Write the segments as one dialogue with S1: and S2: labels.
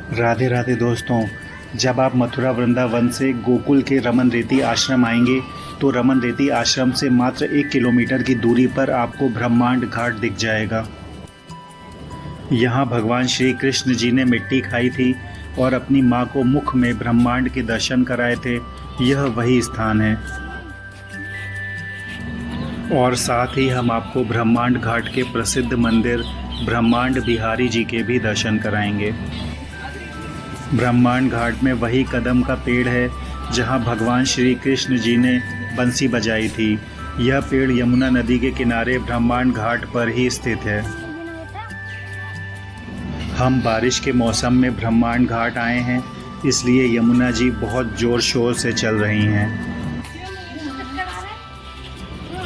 S1: राधे राधे दोस्तों, जब आप मथुरा वृंदावन से गोकुल के रमन रेती आश्रम आएंगे तो रमन रेती आश्रम से मात्र 1 किलोमीटर की दूरी पर आपको ब्रह्मांड घाट दिख जाएगा। यहाँ भगवान श्री कृष्ण जी ने मिट्टी खाई थी और अपनी माँ को मुख में ब्रह्मांड के दर्शन कराए थे। यह वही स्थान है और साथ ही हम आपको ब्रह्मांड घाट के प्रसिद्ध मंदिर ब्रह्मांड बिहारी जी के भी दर्शन कराएंगे। ब्रह्मांड घाट में वही कदम का पेड़ है जहां भगवान श्री कृष्ण जी ने बंसी बजाई थी। यह पेड़ यमुना नदी के किनारे ब्रह्मांड घाट पर ही स्थित है। हम बारिश के मौसम में ब्रह्मांड घाट आए हैं, इसलिए यमुना जी बहुत ज़ोर शोर से चल रही हैं।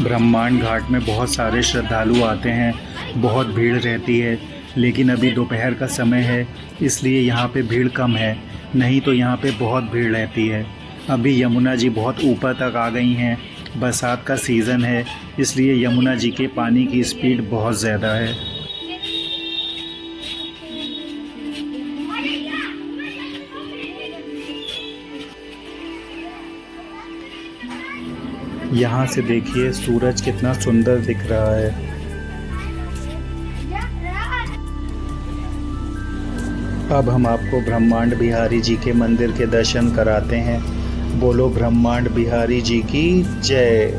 S1: ब्रह्मांड घाट में बहुत सारे श्रद्धालु आते हैं, बहुत भीड़ रहती है, लेकिन अभी दोपहर का समय है इसलिए यहाँ पे भीड़ कम है, नहीं तो यहाँ पे बहुत भीड़ रहती है। अभी यमुना जी बहुत ऊपर तक आ गई हैं। बरसात का सीज़न है इसलिए यमुना जी के पानी की स्पीड बहुत ज़्यादा है। यहाँ से देखिए सूरज कितना सुंदर दिख रहा है। अब हम आपको ब्रह्मांड बिहारी जी के मंदिर के दर्शन कराते हैं। बोलो ब्रह्मांड बिहारी जी की जय।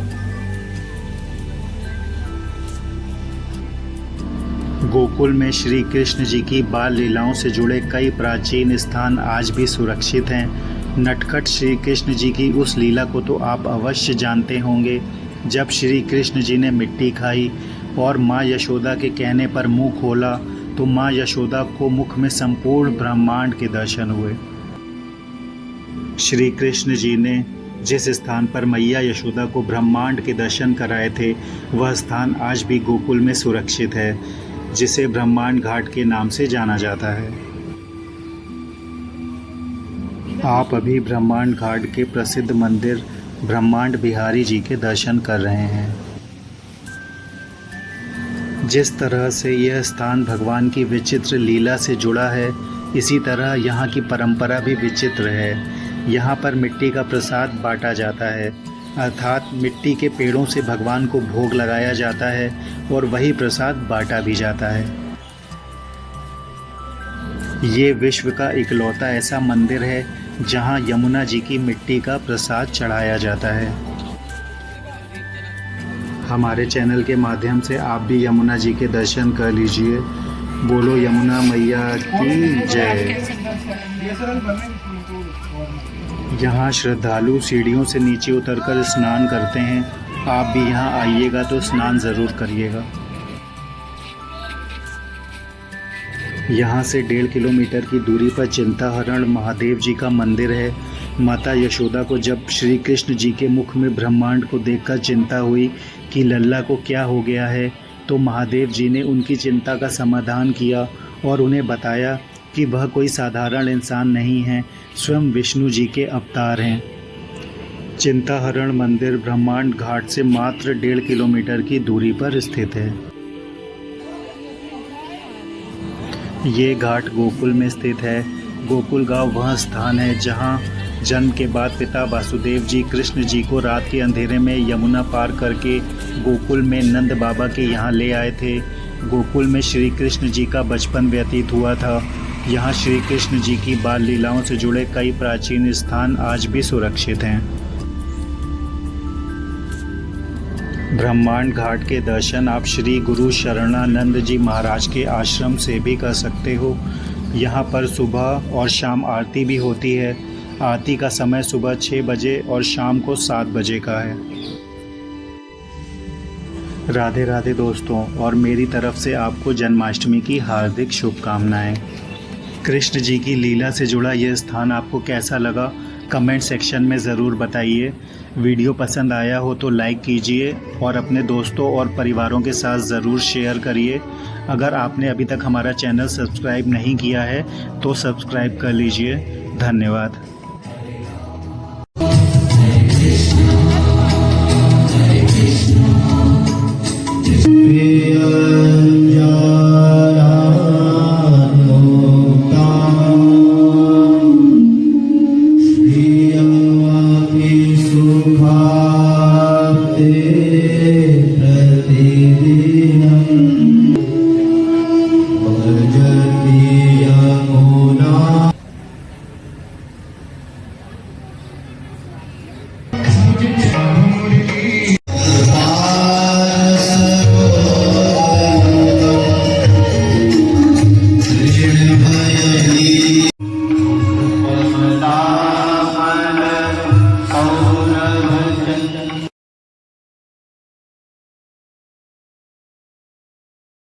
S1: गोकुल में श्री कृष्ण जी की बाल लीलाओं से जुड़े कई प्राचीन स्थान आज भी सुरक्षित हैं। नटखट श्री कृष्ण जी की उस लीला को तो आप अवश्य जानते होंगे, जब श्री कृष्ण जी ने मिट्टी खाई और माँ यशोदा के कहने पर मुंह खोला तो माँ यशोदा को मुख में संपूर्ण ब्रह्मांड के दर्शन हुए। श्री कृष्ण जी ने जिस स्थान पर मैया यशोदा को ब्रह्मांड के दर्शन कराए थे वह स्थान आज भी गोकुल में सुरक्षित है, जिसे ब्रह्मांड घाट के नाम से जाना जाता है। आप अभी ब्रह्मांड घाट के प्रसिद्ध मंदिर ब्रह्मांड बिहारी जी के दर्शन कर रहे हैं। जिस तरह से यह स्थान भगवान की विचित्र लीला से जुड़ा है, इसी तरह यहाँ की परंपरा भी विचित्र है। यहाँ पर मिट्टी का प्रसाद बांटा जाता है, अर्थात मिट्टी के पेड़ों से भगवान को भोग लगाया जाता है और वही प्रसाद बांटा भी जाता है। ये विश्व का इकलौता ऐसा मंदिर है जहाँ यमुना जी की मिट्टी का प्रसाद चढ़ाया जाता है। हमारे चैनल के माध्यम से आप भी यमुना जी के दर्शन कर लीजिए। बोलो यमुना मैया की जय। यहाँ श्रद्धालु सीढ़ियों से नीचे उतरकर स्नान करते हैं। आप भी यहाँ आइएगा तो स्नान ज़रूर करिएगा। यहाँ से 1.5 किलोमीटर की दूरी पर चिंताहरण महादेव जी का मंदिर है। माता यशोदा को जब श्री कृष्ण जी के मुख में ब्रह्मांड को देखकर चिंता हुई कि लल्ला को क्या हो गया है, तो महादेव जी ने उनकी चिंता का समाधान किया और उन्हें बताया कि वह कोई साधारण इंसान नहीं है, स्वयं विष्णु जी के अवतार हैं। चिंताहरण मंदिर ब्रह्मांड घाट से मात्र 1.5 किलोमीटर की दूरी पर स्थित है। ये घाट गोकुल में स्थित है। गोकुल गांव वह स्थान है जहां जन्म के बाद पिता वासुदेव जी कृष्ण जी को रात के अंधेरे में यमुना पार करके गोकुल में नंद बाबा के यहाँ ले आए थे। गोकुल में श्री कृष्ण जी का बचपन व्यतीत हुआ था। यहाँ श्री कृष्ण जी की बाल लीलाओं से जुड़े कई प्राचीन स्थान आज भी सुरक्षित हैं। ब्रह्मांड घाट के दर्शन आप श्री गुरु शरणानंद जी महाराज के आश्रम से भी कर सकते हो। यहाँ पर सुबह और शाम आरती भी होती है। आरती का समय सुबह 6 बजे और शाम को 7 बजे का है। राधे राधे दोस्तों, और मेरी तरफ से आपको जन्माष्टमी की हार्दिक शुभकामनाएं। कृष्ण जी की लीला से जुड़ा यह स्थान आपको कैसा लगा कमेंट सेक्शन में ज़रूर बताइए। वीडियो पसंद आया हो तो लाइक कीजिए और अपने दोस्तों और परिवारों के साथ ज़रूर शेयर करिए। अगर आपने अभी तक हमारा चैनल सब्सक्राइब नहीं किया है तो सब्सक्राइब कर लीजिए। धन्यवाद।
S2: Hare Krishna,